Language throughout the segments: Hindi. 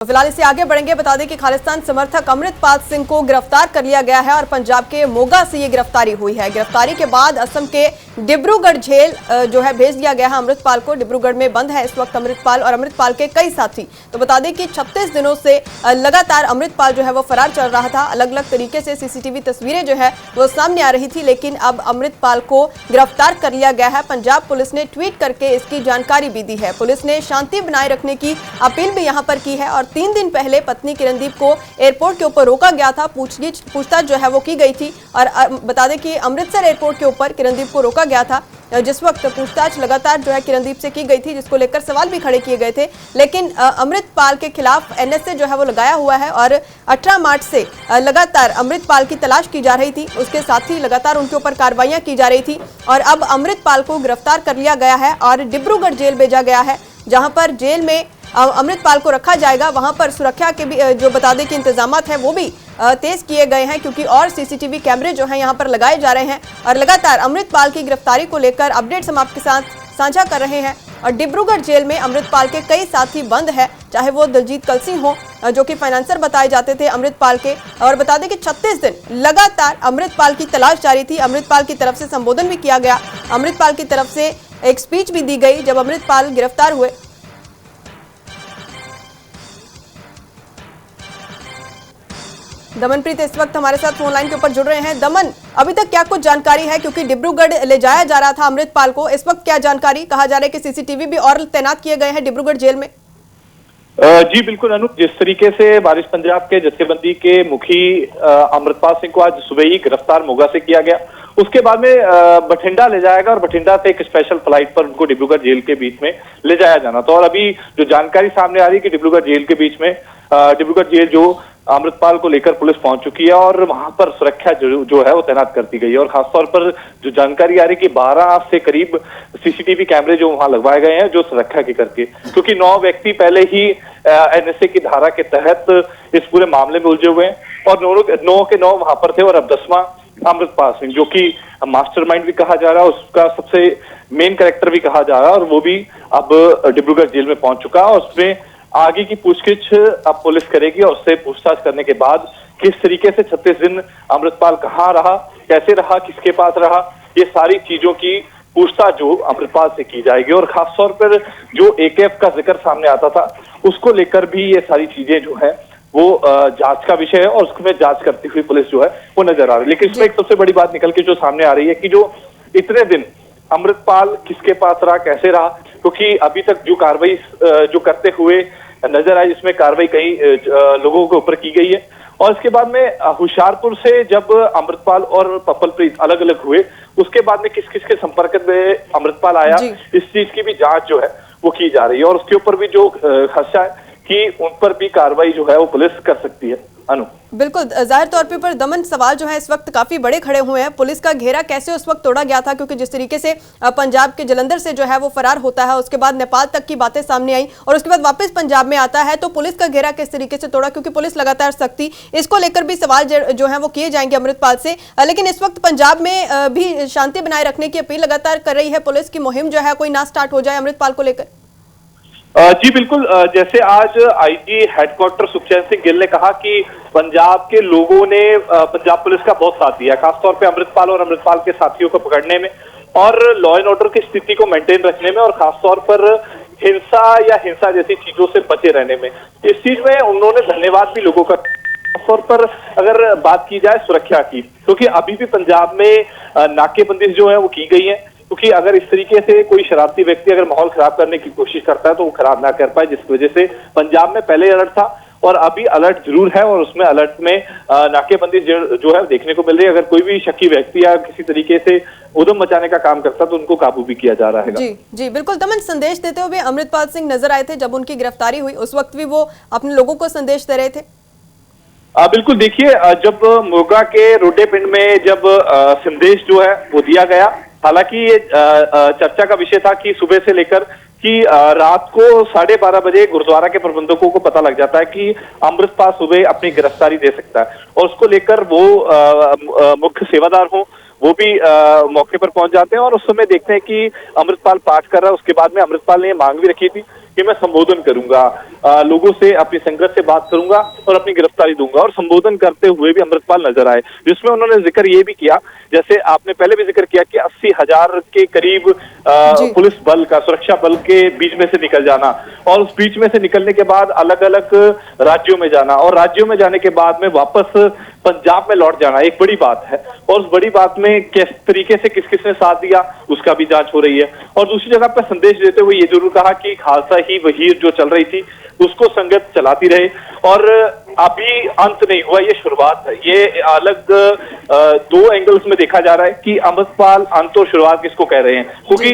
तो फिलहाल इससे आगे बढ़ेंगे। बता दें कि खालिस्तान समर्थक अमृतपाल सिंह को गिरफ्तार कर लिया गया है और पंजाब के मोगा से ये गिरफ्तारी हुई है। गिरफ्तारी के बाद असम के डिब्रूगढ़ जेल जो है भेज दिया गया है अमृतपाल को। डिब्रूगढ़ में बंद है इस वक्त अमृतपाल और अमृतपाल के कई साथी। तो बता दें कि 36 दिनों से लगातार अमृतपाल जो है वो फरार चल रहा था। अलग अलग तरीके से सीसीटीवी तस्वीरें जो है वो सामने आ रही थी, लेकिन अब अमृतपाल को गिरफ्तार कर लिया गया है। पंजाब पुलिस ने ट्वीट करके इसकी जानकारी भी दी है। पुलिस ने शांति बनाए रखने की अपील भी यहाँ पर की है और 3 दिन पहले पत्नी किरणदीप को एयरपोर्ट के ऊपर रोका गया था। पूछताछ जो है वो की गई थी और बता दें कि अमृतसर एयरपोर्ट के ऊपर किरणदीप को रोका गया था, जिस वक्त पूछताछ लगातार जो है किरणदीप से की गई थी, जिसको लेकर सवाल भी खड़े किए गए थे। लेकिन अमृतपाल के खिलाफ एनएसए जो है वो लगाया हुआ है और 18 मार्च से लगातार अमृतपाल की तलाश की जा रही थी। उसके साथ ही लगातार उनके ऊपर कार्रवाइयां की जा रही थी और अब अमृतपाल को गिरफ्तार कर लिया गया है और डिब्रूगढ़ जेल भेजा गया है, जहां पर जेल में अमृतपाल को रखा जाएगा। वहां पर सुरक्षा के भी जो बता दें कि इंतजामात हैं वो भी तेज किए गए हैं, क्योंकि और सीसीटीवी कैमरे जो हैं यहां पर लगाए जा रहे हैं और लगातार अमृतपाल की गिरफ्तारी को लेकर अपडेट्स हम आपके साथ साझा कर रहे हैं। और डिब्रूगढ़ जेल में अमृतपाल के कई साथी बंद है, चाहे वो दलजीत कलसी हो जो कि फाइनेंसर बताए जाते थे अमृतपाल के। और बता दें कि 36 दिन लगातार अमृतपाल की तलाश जारी थी। अमृतपाल की तरफ से संबोधन भी किया गया, अमृतपाल की तरफ से एक स्पीच भी दी गई जब अमृतपाल गिरफ्तार हुए। दमनप्रीत इस वक्त हमारे साथ फोन लाइन के ऊपर जुड़ रहे हैं। दमन, अभी तक क्या कुछ जानकारी है, क्योंकि डिब्रूगढ़ ले जाया जा रहा था अमृतपाल को, इस वक्त क्या जानकारी? कहा जा रहा है कि सीसीटीवी भी और तैनात किए गए हैं डिब्रूगढ़ जेल में। जी बिल्कुल अनु, जिस तरीके से वारिस पंजाब के जत्थेबंदी के मुखी अमृतपाल सिंह को आज सुबह ही गिरफ्तार मोगा से किया गया, उसके बाद में बठिंडा ले जाएगा और बठिंडा से एक स्पेशल फ्लाइट पर उनको डिब्रूगढ़ जेल के बीच में ले जाया जाना था। और अभी जो जानकारी सामने आ रही है कि डिब्रूगढ़ जेल के बीच में डिब्रूगढ़ जेल जो अमृतपाल को लेकर पुलिस पहुंच चुकी है और वहां पर सुरक्षा जो है वो तैनात कर दी गई है। और खासतौर पर जो जानकारी आ रही है कि 12 से करीब सीसीटीवी कैमरे जो वहां लगवाए गए हैं जो सुरक्षा के करके, क्योंकि 9 व्यक्ति पहले ही एनएसए की धारा के तहत इस पूरे मामले में उलझे हुए हैं और 9 के 9 वहां पर थे। और अब 10वां अमृतपाल सिंह, जो कि मास्टरमाइंड भी कहा जा रहा है, उसका सबसे मेन कैरेक्टर भी कहा जा रहा है, और वो भी अब डिब्रूगढ़ जेल में पहुंच चुका है। और उसमें आगे की पूछगिछ अब पुलिस करेगी और उससे पूछताछ करने के बाद किस तरीके से 36 दिन अमृतपाल कहाँ रहा, कैसे रहा, किसके पास रहा, ये सारी चीजों की पूछताछ जो अमृतपाल से की जाएगी। और खासतौर पर जो एकेएफ का जिक्र सामने आता था उसको लेकर भी ये सारी चीजें जो है वो जांच का विषय है और उसमें जांच करती हुई पुलिस जो है वो नजर आ रही है। लेकिन इसमें एक सबसे बड़ी बात निकल के जो सामने आ रही है कि जो इतने दिन अमृतपाल किसके पास रहा, कैसे रहा, क्योंकि अभी तक जो कार्रवाई जो करते हुए नजर आई, इसमें कार्रवाई कई लोगों के ऊपर की गई है। और इसके बाद में होशियारपुर से जब अमृतपाल और पप्पलप्रीत अलग अलग हुए, उसके बाद में किस किस के संपर्क में अमृतपाल आया, इस चीज की भी जांच जो है वो की जा रही है। और उसके ऊपर भी जो खदशा है कि उन पर भी कार्रवाई जो है वो पुलिस कर सकती है। अनु, बिल्कुल, जाहिर तौर पर दमन, सवाल जो है इस वक्त काफी बड़े खड़े हुए हैं। पुलिस का घेरा कैसे उस वक्त तोड़ा गया था, क्योंकि जिस तरीके से पंजाब के जलंधर से जो है वो फरार होता है, उसके बाद नेपाल तक की बातें सामने आई और उसके बाद वापस पंजाब में आता है, तो पुलिस का घेरा किस तरीके से तोड़ा, क्योंकि पुलिस लगातार सख्ती, इसको लेकर भी सवाल जो है वो किए जाएंगे अमृतपाल से। लेकिन इस वक्त पंजाब में भी शांति बनाए रखने की अपील लगातार कर रही है पुलिस की मुहिम जो है कोई ना स्टार्ट हो जाए अमृतपाल को लेकर। जी बिल्कुल, जैसे आज आईजी हेडक्वार्टर सुखचैन सिंह गिल ने कहा कि पंजाब के लोगों ने पंजाब पुलिस का बहुत साथ दिया, खासतौर पे अमृतपाल और अमृतपाल के साथियों को पकड़ने में और लॉ एंड ऑर्डर की स्थिति को मेंटेन रखने में और खासतौर पर हिंसा या हिंसा जैसी चीजों से बचे रहने में। इस चीज में उन्होंने धन्यवाद भी लोगों का। खासतौर पर अगर बात की जाए सुरक्षा की, क्योंकि अभी भी पंजाब में नाकेबंदी जो है वो की गई है, क्योंकि अगर इस तरीके से कोई शरारती व्यक्ति अगर माहौल खराब करने की कोशिश करता है तो वो खराब ना कर पाए, जिसकी वजह से पंजाब में पहले अलर्ट था और अभी अलर्ट जरूर है। और उसमें अलर्ट में नाकेबंदी जो है देखने को मिल रही है। अगर कोई भी शकी व्यक्ति या किसी तरीके से उधम मचाने का काम करता है तो उनको काबू भी किया जा रहा है। जी बिल्कुल दमन, संदेश देते हुए अमृतपाल सिंह नजर आए थे जब उनकी गिरफ्तारी हुई, उस वक्त भी वो अपने लोगों को संदेश दे रहे थे। बिल्कुल, देखिए, जब मोगा के रोडे पिंड में जब संदेश जो है वो दिया गया, हालांकि ये चर्चा का विषय था कि सुबह से लेकर कि रात को 12:30 बजे गुरुद्वारा के प्रबंधकों को पता लग जाता है कि अमृतपाल सुबह अपनी गिरफ्तारी दे सकता है और उसको लेकर वो मुख्य सेवादार हो वो भी मौके पर पहुंच जाते हैं और उस समय देखते हैं कि अमृतपाल पाठ कर रहा है। उसके बाद में अमृतपाल ने मांग भी रखी थी कि मैं संबोधन करूंगा, लोगों से, अपनी संगत से बात करूंगा और अपनी गिरफ्तारी दूंगा। और संबोधन करते हुए भी अमृतपाल नजर आए, जिसमें उन्होंने जिक्र ये भी किया, जैसे आपने पहले भी जिक्र किया कि 80,000 के करीब पुलिस बल का, सुरक्षा बल के बीच में से निकल जाना और उस बीच में से निकलने के बाद अलग अलग राज्यों में जाना और राज्यों में जाने के बाद में वापस पंजाब में लौट जाना एक बड़ी बात है। और उस बड़ी बात में किस तरीके से किस किसने साथ दिया उसका भी जांच हो रही है। और दूसरी जगह पर संदेश देते हुए ये जरूर कहा कि खालसा ही वहीर जो चल रही थी उसको संगत चलाती रहे और अभी अंत नहीं हुआ, ये शुरुआत है। ये अलग दो एंगल्स में देखा जा रहा है कि अमृतपाल अंत और शुरुआत किसको कह रहे हैं, क्योंकि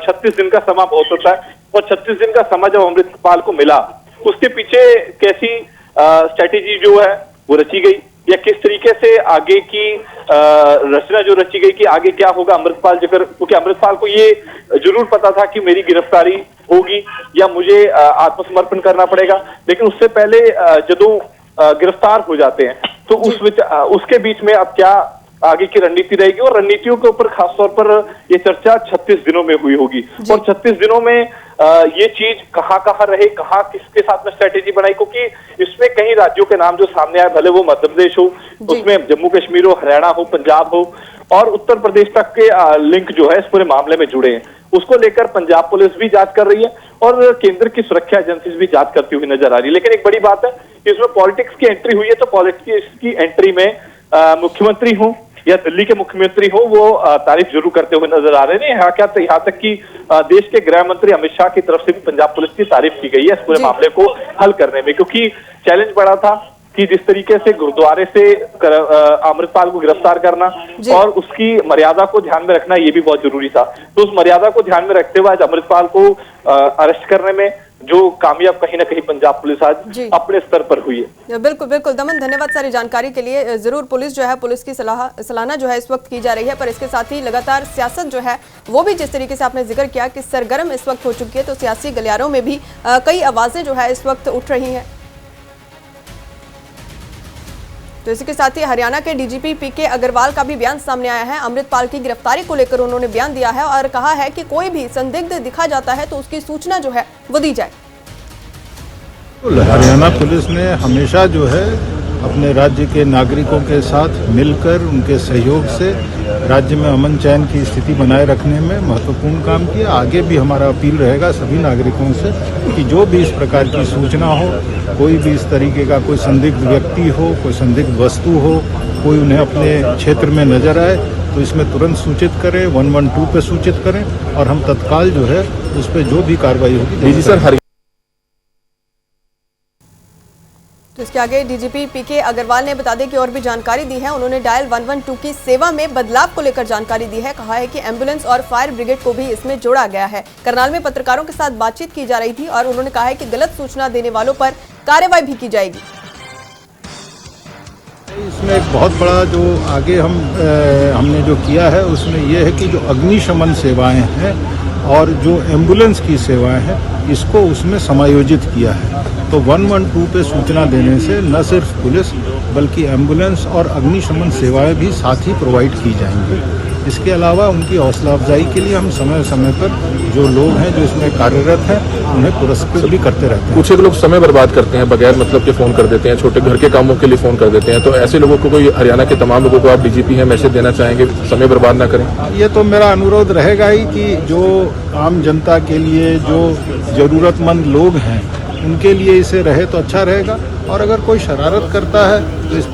36 दिन का समा बहुत होता है और 36 दिन का समा जब अमृतपाल को मिला उसके पीछे कैसी स्ट्रेटेजी जो है वो रची गई या किस तरीके से आगे की रचना जो रची गई कि आगे क्या होगा अमृतपाल जिक्र, क्योंकि अमृतपाल को ये जरूर पता था कि मेरी गिरफ्तारी होगी या मुझे आत्मसमर्पण करना पड़ेगा, लेकिन उससे पहले जदों गिरफ्तार हो जाते हैं तो उसके बीच में अब क्या आगे की रणनीति रहेगी और रणनीतियों के ऊपर खासतौर पर ये चर्चा 36 दिनों में हुई होगी। और 36 दिनों में ये चीज कहाँ कहाँ रहे, कहाँ किसके साथ में स्ट्रेटेजी बनाई, क्योंकि इसमें कई राज्यों के नाम जो सामने आए, भले वो मध्य प्रदेश हो, उसमें जम्मू कश्मीर हो, हरियाणा हो, पंजाब हो और उत्तर प्रदेश तक के लिंक जो है इस पूरे मामले में जुड़े हैं, उसको लेकर पंजाब पुलिस भी जांच कर रही है और केंद्र की सुरक्षा एजेंसीज भी जांच करती हुई नजर आ रही है। लेकिन एक बड़ी बात है कि इसमें पॉलिटिक्स की एंट्री हुई है, तो पॉलिटिक्स की एंट्री में मुख्यमंत्री हो या दिल्ली के मुख्यमंत्री हो वो तारीफ जरूर करते हुए नजर आ रहे हैं। यहाँ तक कि देश के गृह मंत्री अमित शाह की तरफ से भी पंजाब पुलिस की तारीफ की गई है इस पूरे मामले को हल करने में, क्योंकि चैलेंज बड़ा था कि जिस तरीके से गुरुद्वारे से अमृतपाल को गिरफ्तार करना और उसकी मर्यादा को ध्यान में रखना ये भी बहुत जरूरी था। तो उस मर्यादा को ध्यान में रखते हुए आज अमृतपाल को अरेस्ट करने में जो कामयाब कहीं ना कहीं पंजाब पुलिस आज अपने स्तर पर हुई है। बिल्कुल बिल्कुल दमन, धन्यवाद सारी जानकारी के लिए। जरूर पुलिस जो है, पुलिस की सलाहना जो है इस वक्त की जा रही है, पर इसके साथ ही लगातार सियासत जो है वो भी जिस तरीके से आपने जिक्र किया कि सरगर्म इस वक्त हो चुकी है, तो सियासी गलियारों में भी कई आवाजें जो है इस वक्त उठ रही हैं। तो इसी के साथ ही हरियाणा के डीजीपी पीके अग्रवाल का भी बयान सामने आया है। अमृतपाल की गिरफ्तारी को लेकर उन्होंने बयान दिया है और कहा है कि कोई भी संदिग्ध दिखा जाता है तो उसकी सूचना जो है वो दी जाए। हरियाणा पुलिस ने हमेशा जो है अपने राज्य के नागरिकों के साथ मिलकर उनके सहयोग से राज्य में अमन चैन की स्थिति बनाए रखने में महत्वपूर्ण काम किया। आगे भी हमारा अपील रहेगा सभी नागरिकों से कि जो भी इस प्रकार की सूचना हो, कोई भी इस तरीके का कोई संदिग्ध व्यक्ति हो, कोई संदिग्ध वस्तु हो, कोई उन्हें अपने क्षेत्र में नजर आए तो इसमें तुरंत सूचित करें, 112 पे सूचित करें और हम तत्काल जो है उस पर जो भी कार्रवाई होगी। तो इसके आगे डीजीपी पीके अग्रवाल ने बता दें कि और भी जानकारी दी है। उन्होंने डायल 112 की सेवा में बदलाव को लेकर जानकारी दी है। कहा है कि एम्बुलेंस और फायर ब्रिगेड को भी इसमें जोड़ा गया है। करनाल में पत्रकारों के साथ बातचीत की जा रही थी और उन्होंने कहा है कि गलत सूचना देने वालों पर कार्रवाई भी की जाएगी। इसमें एक बहुत बड़ा जो आगे हमने जो किया है उसमें यह है कि जो अग्निशमन सेवाएं हैं और जो एम्बुलेंस की सेवाएं हैं इसको उसमें समायोजित किया है। तो 112 पे सूचना देने से न सिर्फ पुलिस बल्कि एम्बुलेंस और अग्निशमन सेवाएं भी साथ ही प्रोवाइड की जाएंगी। इसके अलावा उनकी हौसला अफजाई के लिए हम समय समय पर जो लोग हैं जो इसमें कार्यरत हैं उन्हें पुरस्कृत भी करते रहते हैं। कुछ एक लोग समय बर्बाद करते हैं, बगैर मतलब के फ़ोन कर देते हैं, छोटे घर के कामों के लिए फ़ोन कर देते हैं, तो ऐसे लोगों को कोई हरियाणा के तमाम लोगों को आप डीजीपी हैं मैसेज देना चाहेंगे समय बर्बाद ना करें? ये तो मेरा अनुरोध रहेगा ही कि जो आम जनता के लिए जो ज़रूरतमंद लोग हैं उनके लिए इसे रहे तो अच्छा रहेगा और अगर कोई शरारत करता है तो इस पर